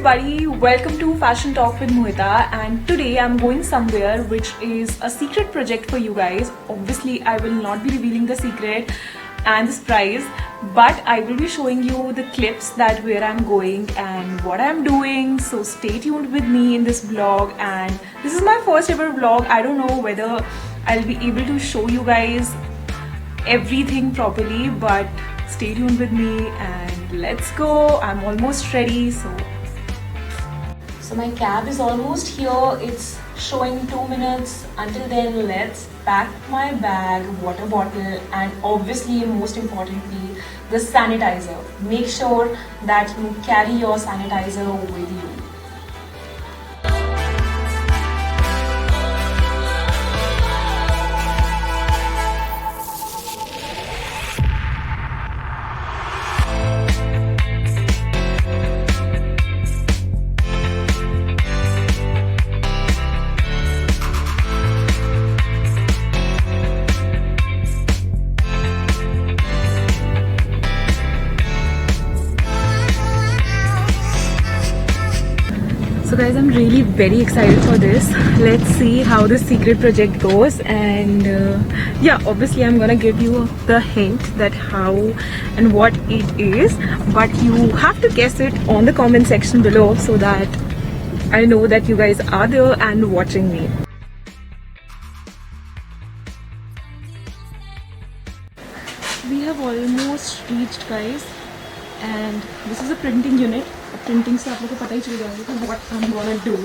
everybody, welcome to Fashion Talk with Mohita, and today I'm going somewhere which is a secret project for you guys. Obviously I will not be revealing the secret and the surprise, but I will be showing you the clips that where I'm going and what I'm doing. So stay tuned with me in this vlog, and this is my first ever vlog. I don't know whether I'll be able to show you guys everything properly, but stay tuned with me and let's go. I'm almost ready. So my cab is almost here. It's showing 2 minutes. Until then, let's pack my bag, water bottle, and obviously most importantly the sanitizer. Make sure that you carry your sanitizer with you. So guys, I'm really very excited for this. Let's see how this secret project goes, and yeah, obviously I'm gonna give you the hint that how and what it is, but you have to guess it on the comment section below so that I know that you guys are there and watching me. We have almost reached, guys, and this is a printing unit. Printing से आप लोगों को पता ही चल जाएगा what I'm gonna do.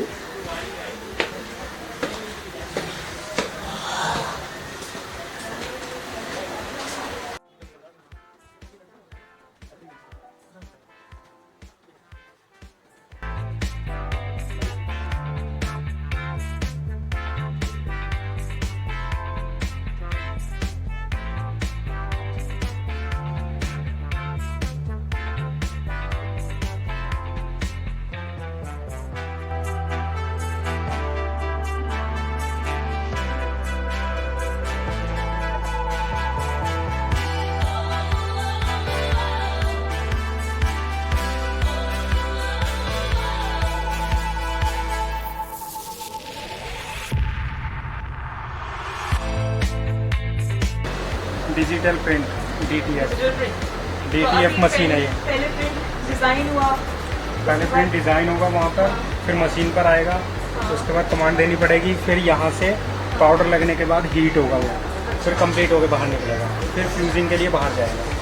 Digital print DTF machine है ये। पहले प्रिंट डिज़ाइन हुआ, पहले प्रिंट डिज़ाइन होगा वहाँ पर, फिर मशीन पर आएगा, उसके बाद कमांड देनी पड़ेगी, फिर यहाँ से पाउडर लगने के बाद हीट होगा वो, फिर कंप्लीट होकर बाहर निकलेगा, फिर फ्यूजिंग के लिए बाहर जाएगा।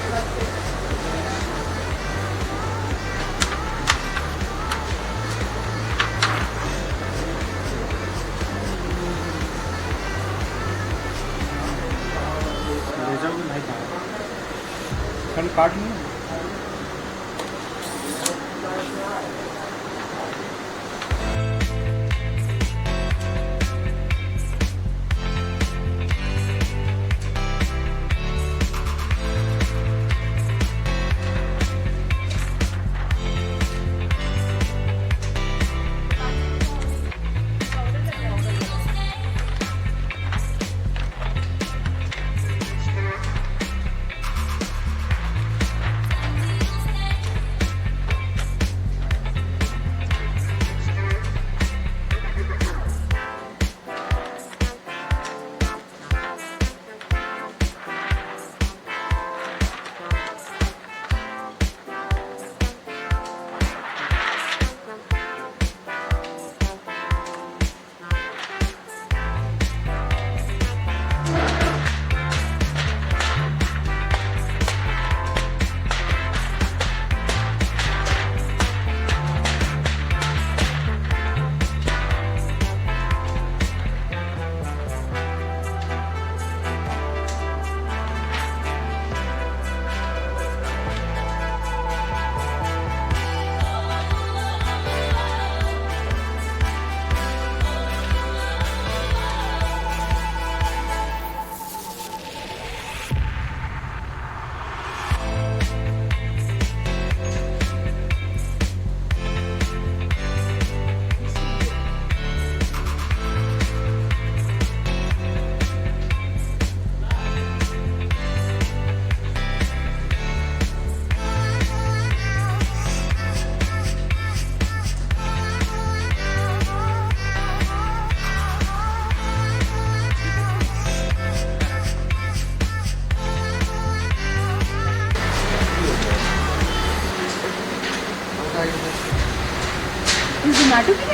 काट ली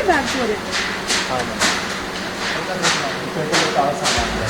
bags for it? हाँ मैम इसमें तो सारा सामान है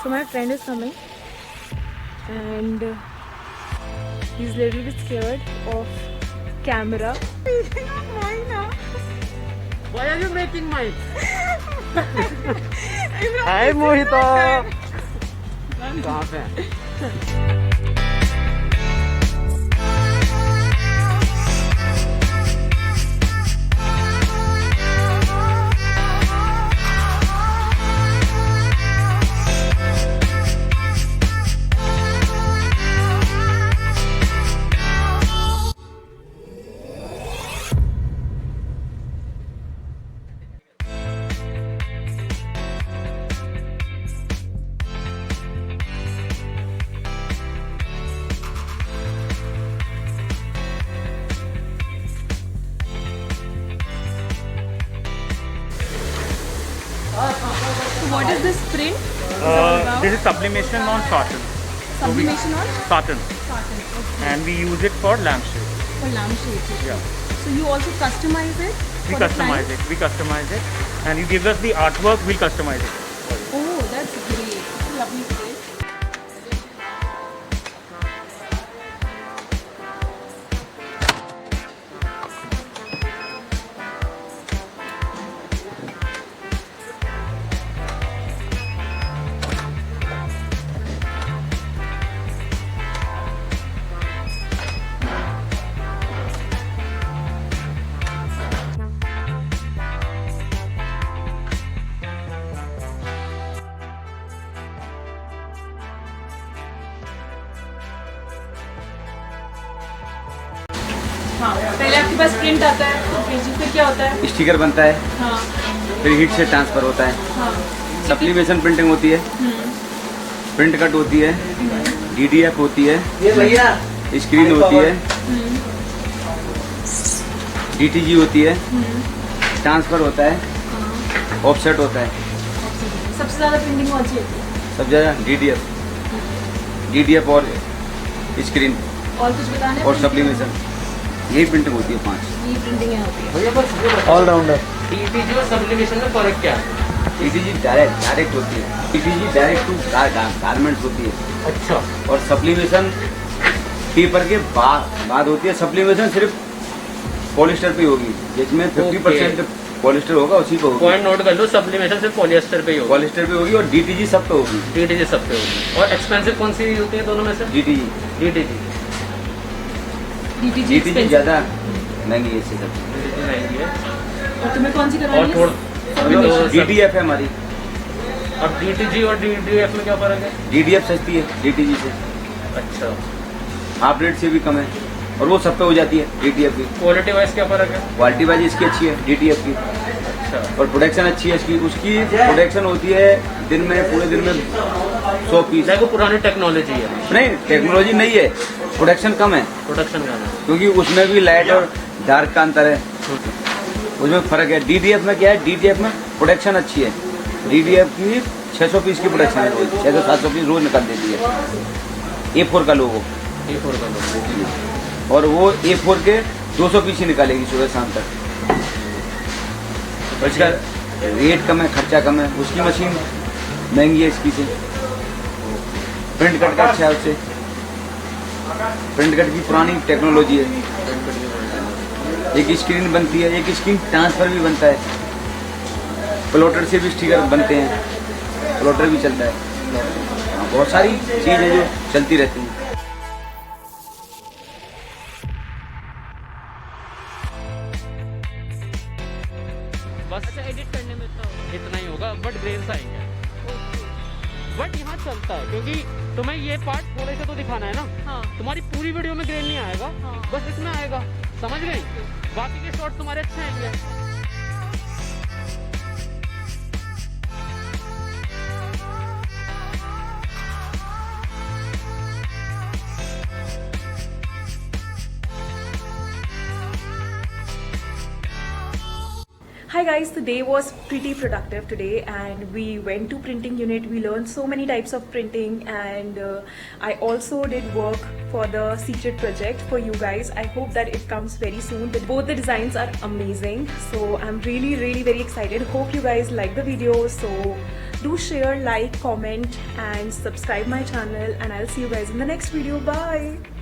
So my friend is coming and he's little bit scared of camera. Why are you making mine? हाय मोहिता कहाँ पे है? What is this print? This is sublimation on cotton. Sublimation on Cotton. cotton. Okay. And we use it for lampshade. For lampshades. Yeah. So you also customize it? We for the customize client? it. We customize it. And you give us the artwork, we'll customize it. Oh, that's great. It's a lovely print. हाँ, पहले आपके पास print आता है, okay जी, फिर क्या होता है? Sticker बनता है, हाँ, फिर हीट से ट्रांसफर होता है, हाँ, सप्लीमेशन प्रिंटिंग होती है, प्रिंट कट होती है, डीडीएफ होती है, स्क्रीन होती है, डीटीजी होती है, ट्रांसफर होता है, ऑफसेट होता है, सबसे ज़्यादा प्रिंटिंग कौन सी होती है? सब ज़्यादा डीडीएफ और स्क्रीन और कुछ बताना है? और सप्लीमेशन, यही प्रिंटिंग होती है 5। ये प्रिंटिंग है होती है। भैया बस ये बताओ, ऑलराउंडर। टीटीजी और सब्लिमेशन में फर्क क्या है? डीटीजी डायरेक्ट होती है, डीटीजी डायरेक्ट टू गारमेंट्स होती है अच्छा, और सप्लीमेशन पेपर के बाद होती है। सप्लीमेशन सिर्फ पॉलिस्टर पे होगी, जिसमें 50% पॉलिस्टर होगा उसी पे होगी। पॉइंट नोट कर लो, सब्लिमेशन सिर्फ पॉलिएस्टर पे ही होगा, पॉलिस्टर पे होगी और डीटीजी सब पे होगी। टीटीजी सब पे होगी। और एक्सपेंसिव कौन सी होती है दोनों में से? डीटीजी डीटीजी। डीटीजी ज्यादा महंगी है इससे सब। डीटीजी महंगी है। और तुम्हें कौन सी और करवानी है? थोड़ा डीटीएफ है हमारी। और डीटीजी और डीडीएफ में क्या फर्क है? डीडीएफ सस्ती है डीटीजी से, अच्छा, हाफ रेट से भी कम है और वो सब पे हो जाती है डीटीएफ की। क्वालिटी वाइज क्या फर्क है? क्वालिटी वाइज इसकी अच्छी है डीटीएफ की, अच्छा, और प्रोडक्शन अच्छी है इसकी। उसकी प्रोडक्शन होती है दिन में, पूरे दिन में 100 पीस। वो पुरानी टेक्नोलॉजी है, नहीं, टेक्नोलॉजी नहीं है, प्रोडक्शन कम है, प्रोडक्शन का है। क्योंकि उसमें भी लाइट और डार्क का अंतर है, उसमें फर्क है। डीडीएफ में क्या है, डीडीएफ में प्रोडक्शन अच्छी है। डीडीएफ की 600 पीस की प्रोडक्शन है, रोज 600-700 पीस रोज निकाल देती है। A4 का लोगो, A4 का लोगो। और वो A4 के 200 पीस ही निकालेगी सुबह शाम तक। और इसका रेट कम है, खर्चा कम है, उसकी मशीन महंगी है इसकी से। प्रिंट कट का अच्छा है उससे, प्रिंट कट की पुरानी टेक्नोलॉजी है। एक स्क्रीन बनती है, एक स्क्रीन ट्रांसफर भी बनता है, प्लॉटर से भी स्टिकर बनते हैं, प्लॉटर भी चलता है। बहुत सारी चीजें जो चलती रहती हैं। बस एडिट करने में तो इतना ही होगा, बट ग्रेन्स आएंगे। बट यहाँ चलता है क्योंकि तुम्हें ये पार्ट थोड़े से तो दिखाना है ना। हाँ। तुम्हारी पूरी वीडियो में ग्रेन नहीं आएगा। हाँ। बस इसमें आएगा, समझ गई? बाकी के शॉट तुम्हारे अच्छे आएंगे। Hi guys, the day was pretty productive today and we went to printing unit. We learned so many types of printing and I also did work for the secret project for you guys. I hope that it comes very soon. Both the designs are amazing, so I'm really very excited. Hope you guys like the video. So do share, like, comment and subscribe my channel and I'll see you guys in the next video. Bye.